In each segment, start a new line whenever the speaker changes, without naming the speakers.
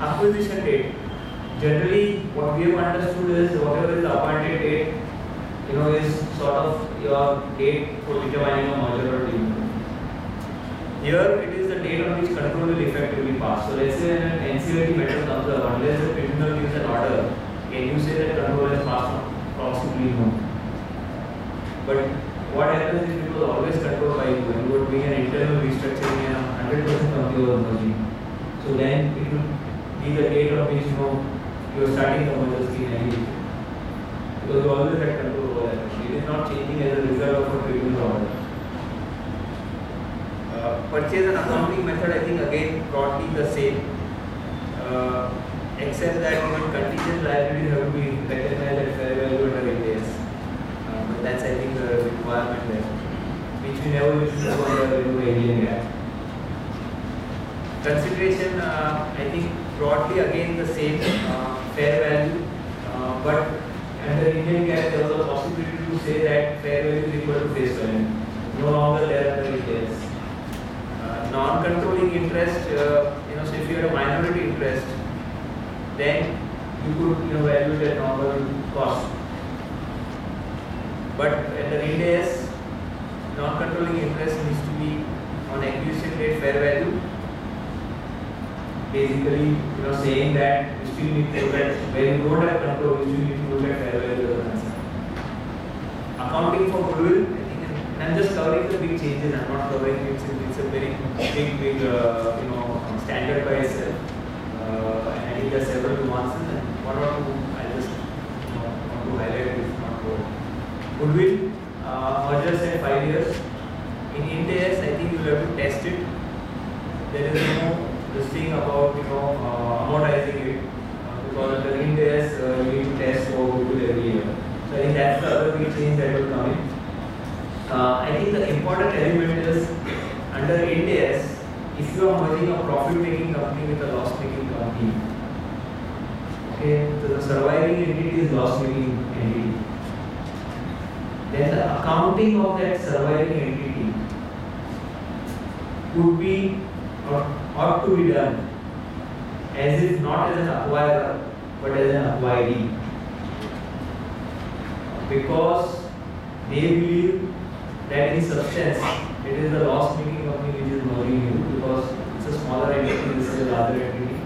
acquisition date. Generally, what we have understood is whatever is the appointed date, is sort of your date for determining a merger or demerger. Here, it is the date on which control will effectively pass. So, let's say when an NCLT matter comes up, unless the tribunal gives an order, can you say that control has passed? Possibly no. But what happens is it was always controlled by you, and you were doing an internal restructuring and 100% company was merging. So then it will be the date on which you are starting the merger scheme anyway. Because you always had control over that. It is not changing as a result of a tribunal order. Purchase and accounting method, I think again broadly the same, except that contingent liabilities have to be recognized at fair value under India's. But that's, I think, the requirement there, which we never used to do under the Indian GAAP. Consideration, I think broadly again the same, fair value, but under Indian GAAP there was a possibility to say that fair value is equal to face value. No longer there under India's. Non-controlling interest, so if you have a minority interest, then you could value it at normal cost. But under India's, non-controlling interest needs to be on acquisition date fair value. Basically, saying that you still need to look at where you don't have control, you still need to look at fair value as an answer. Accounting for goodwill, I think, and I'm just covering the big changes. I'm not covering it. It's a very big, standard by itself. And I think there are several nuances, and one or two I just want to highlight if not more. Goodwill, merger said 5 years. In India, I think you have to test it. There is no this thing about amortizing it because under India you need to test for goodwill every year. So I think that's the other big change that will come in. I think the important element is under India, if you are merging a profit-making company with a loss-making company, okay, so the surviving entity is loss-making entity. Then the accounting of that surviving entity could be or ought to be done as if not as an acquirer but as an acquiree, because they believe that in substance it is the loss-making company which is merging you, because it's a smaller entity, this is a larger entity,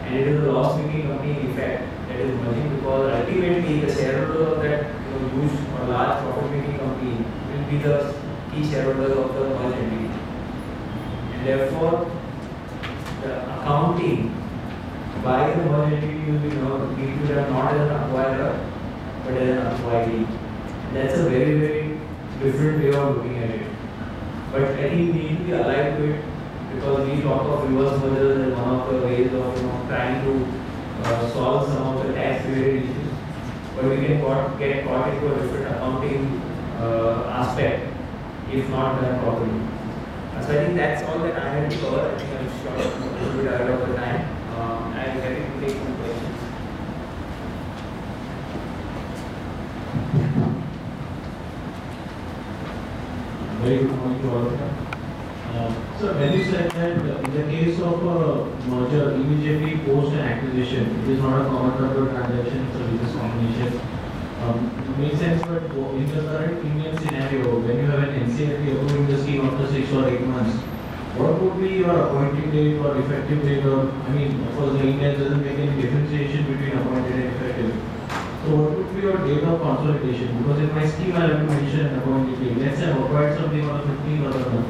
and it is the loss-making company in effect that is merging, because ultimately the shareholder of that huge or large profit-making company will be the key shareholder of the merged entity. And therefore, the accounting by the merged entity will be need to be not as an acquirer but as an acquiree. That's a very, very different way of looking at it. But I think we need to be alive to it, because we talk of reverse mergers as one of the ways of trying to solve some of the tax-related issues. But we can get caught into a different accounting aspect if not done properly. So I think that's all that I had to cover. I think I'm short, a little bit ahead of the time. I'm happy to take some questions.
Very good morning to all of you. So when you said that in the case of a merger immediately post an acquisition, it is not a common control transaction, it's a business combination. Makes sense, but in the current Indian scenario, when you have an NCLT approving the scheme after 6 or 8 months, what would be your appointing date or effective date? Or, of course, the India doesn't make any differentiation between appointed and effective. So what would be your date of consolidation? Because in my scheme I have to mention an appointed date. Let's say I've acquired something on the 15th of the month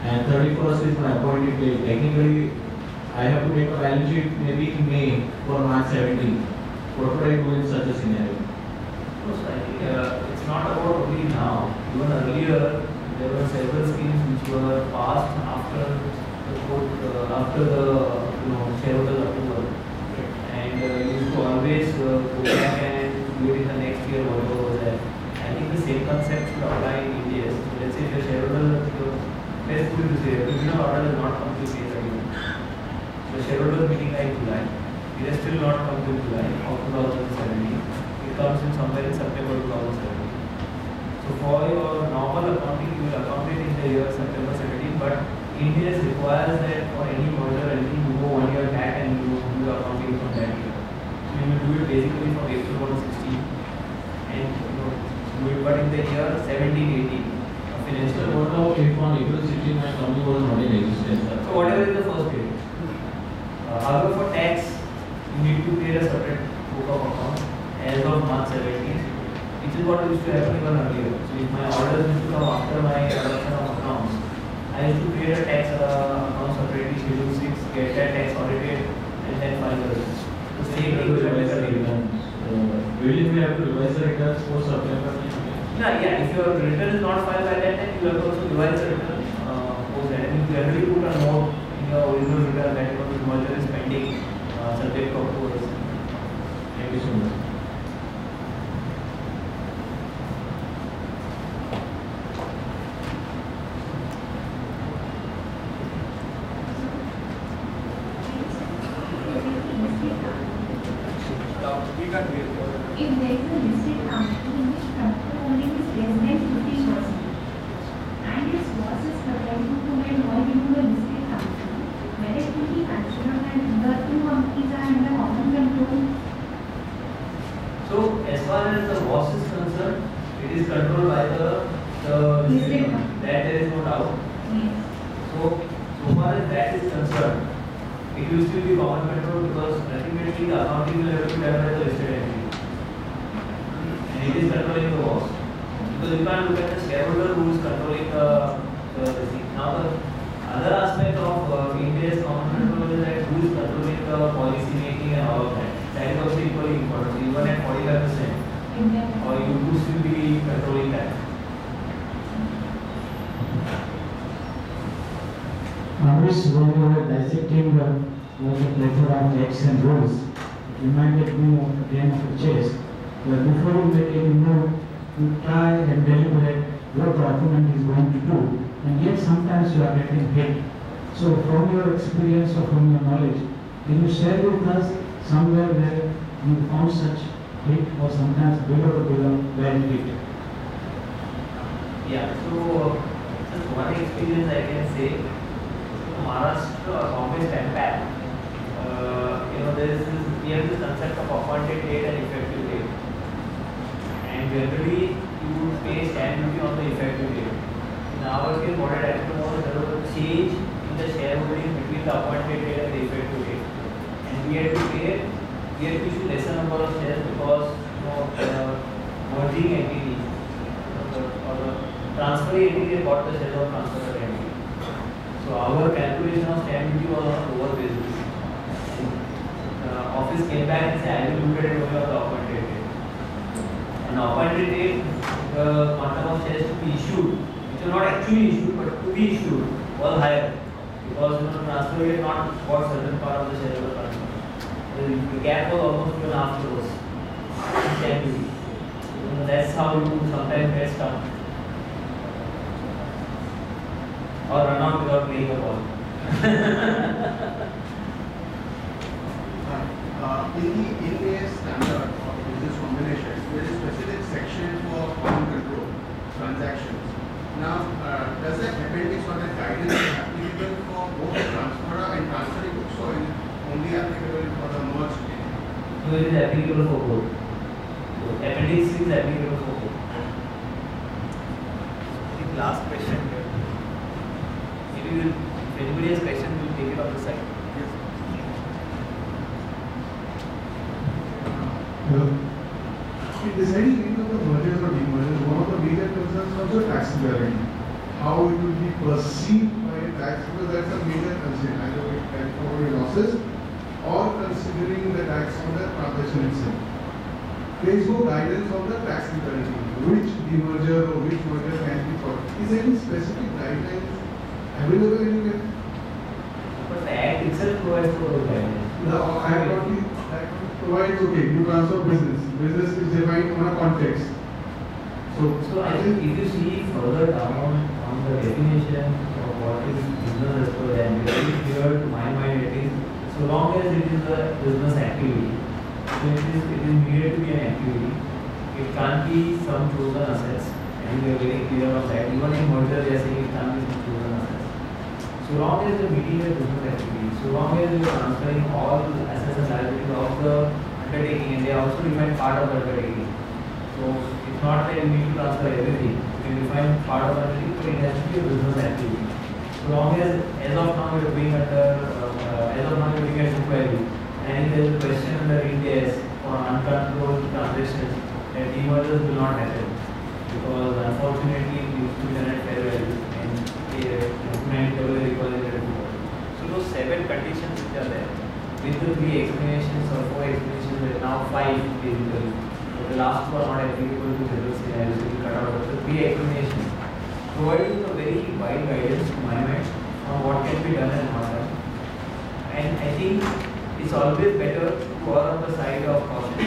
and 31st is my appointed date. Technically, I have to make a balance sheet maybe in May for March 17th. What would I do in such a scenario?
I think it's not about only now. Even earlier, there were several schemes which were passed after the court, after the shareholder approval, and you used to always go back and do it in the next year, whatever was there. I think the same concept should apply in India. So let's say if a shareholder, let's put it this way, the tribunal order has not come to case again. The shareholder meeting in July, it has still not come to July of 2017. Comes in somewhere in September 2017. So for your normal accounting, you will account it in the year September 17, but India requires that for any merger, anything you go 1 year back and you the year 1780 financial.
So what about if on April 16 my company was not in existence?
So whatever is the first date. However, for tax, you need to create a separate book of account as of March 17th, which is what used to happen even earlier. So if my orders used to come after my adoption of accounts, I used to create a tax account separately, schedule 6, get that tax audited, and then file the returns. The same thing will happen with the returns.
Will we have to revise the returns for September?
Yeah, if your return is not filed by that time, you have to also revise the return post that. And you generally put a note in your original return that the merger is pending, subject to approval.
Thank you so much.
If there is a listed company in which promoter holding is less than 50% and its loss is pertaining to and all into the listed company, whether it will be considered that the two companies are under common control?
So, as far as the loss is concerned, it is controlled by the
Listed company.
that there is no doubt.
Yes.
So far as that is concerned, it will still be common control because ultimately the accounting will have to be done by the listed entity. And it is controlling the loss. Because you can't look at the shareholder who is controlling the receipt. Now the other aspect of India's common control is that who is controlling the policy making and all of that. That is also equally important. Even at 45%, or you could still be controlling that.
Amrish, when you were dissecting the plethora of tax and rules, it reminded me of a game of chess, where before you make any move, you try and deliberate what the opponent is going to do, and yet sometimes you are getting hit. So from your experience or from your knowledge, can you share with us somewhere where you found such hit or sometimes below the below where it hit?
Yeah, so just one experience I can say. Maharashtra Bombay stamp act, we have this concept of appointed date and effective date. And generally, you would pay stamp duty on the effective date. In our case, what had happened was there was a change in the shareholding between the appointed date and the effective date. And we had to issue lesser number of shares because merging entity or the transferring entity got the shares of transfer entity. So our calculation of stamp duty was on a lower basis. Office came back and said, I will look at it only on the appointed date. On the appointed date, the quantum of shares to be issued, which are not actually issued but to be issued, was higher. Because transfer rate not got certain part of the shares of the transfer. The gap was almost 2.5 crores in stamp duty. That's how you sometimes get stuck. Or run out without playing a ball.
In the Ind-AS standard of business combination, there is a specific section for common control transactions. Now, does that appendix or that guidance is applicable for both transferor and transferring books, or is it only applicable for the merged entity?
So it is applicable for both. So appendix is applicable for both. I think last question here. If anybody has question, we will take it on the side.
Yes.
In deciding any of the mergers or demergers, one of the major concerns is also taxability. How it will be perceived by a tax, because that's a major concern, either it can cover your losses or considering the tax on the transaction itself. There is no guidance on the taxability, which demerger or which merger can be covered. Is there any specific guidelines available anywhere?
But the Act itself provides for those guidelines.
The Act provides, okay, you transfer business. Business is defined on a context.
So I think if you see further down on the definition of what is business as per them, it is clear to my mind at least, so long as it is a business activity, so it is needed to be an activity. It can't be some chosen assets, and we are very clear on that. Even in merger, they are saying it can't be some chosen assets. So long as the meeting is business activity, so long as you are transferring all assets and liabilities of the undertaking, and they also define part of the undertaking. So if not that you need to transfer everything. You can define part of everything, but it has to be a business activity. So long as of now you're doing under, as of now you're doing at book value, and there is a question under Ind AS for uncontrolled transactions, that demergers will not happen. Because unfortunately it used to be done at fair value and double required at book value. So those 7 conditions which are there, with the 3 explanations or 4 explanations, there are now 5 basically. So the last 2 are not applicable to general scenarios, so we cut out of the 3 explanations, providing a very wide guidance to my mind on what can be done and not done. And I think it's always better to err on the side of caution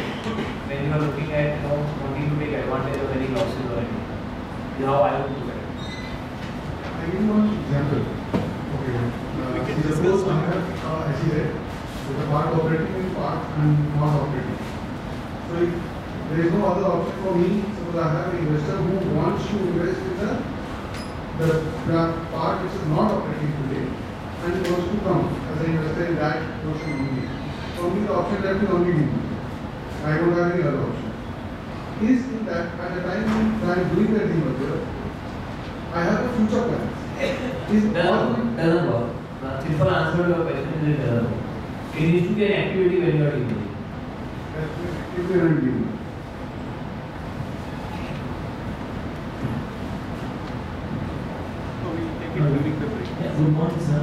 when you are looking at wanting to take advantage of any losses or anything. This is how I would look at it.
I give you one example. Okay. Suppose I have SEZ with a part operating and part not operating. So if there is no other option for me, suppose I have an investor who wants to invest in the part which is not operating today and he wants to come as an investor in that portion only. For me the option left is only me. I don't have any other option. Is in that at the time when I am doing the demerger, I have a future plan.
Doesn't work. The simple answer to your question is it doesn't work. It needs to be an activity when you are demerging.
If we are doing
We'll take it during the break.
Yeah, good morning, sir.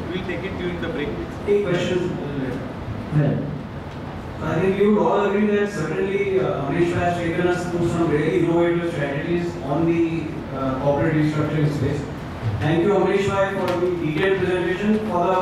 We'll take it during the break.
Take questions.
Yeah.
I think you would all agree that certainly Amrish has taken us through some really innovative strategies on the corporate restructuring space. Thank you, Amrish, for the detailed presentation. For the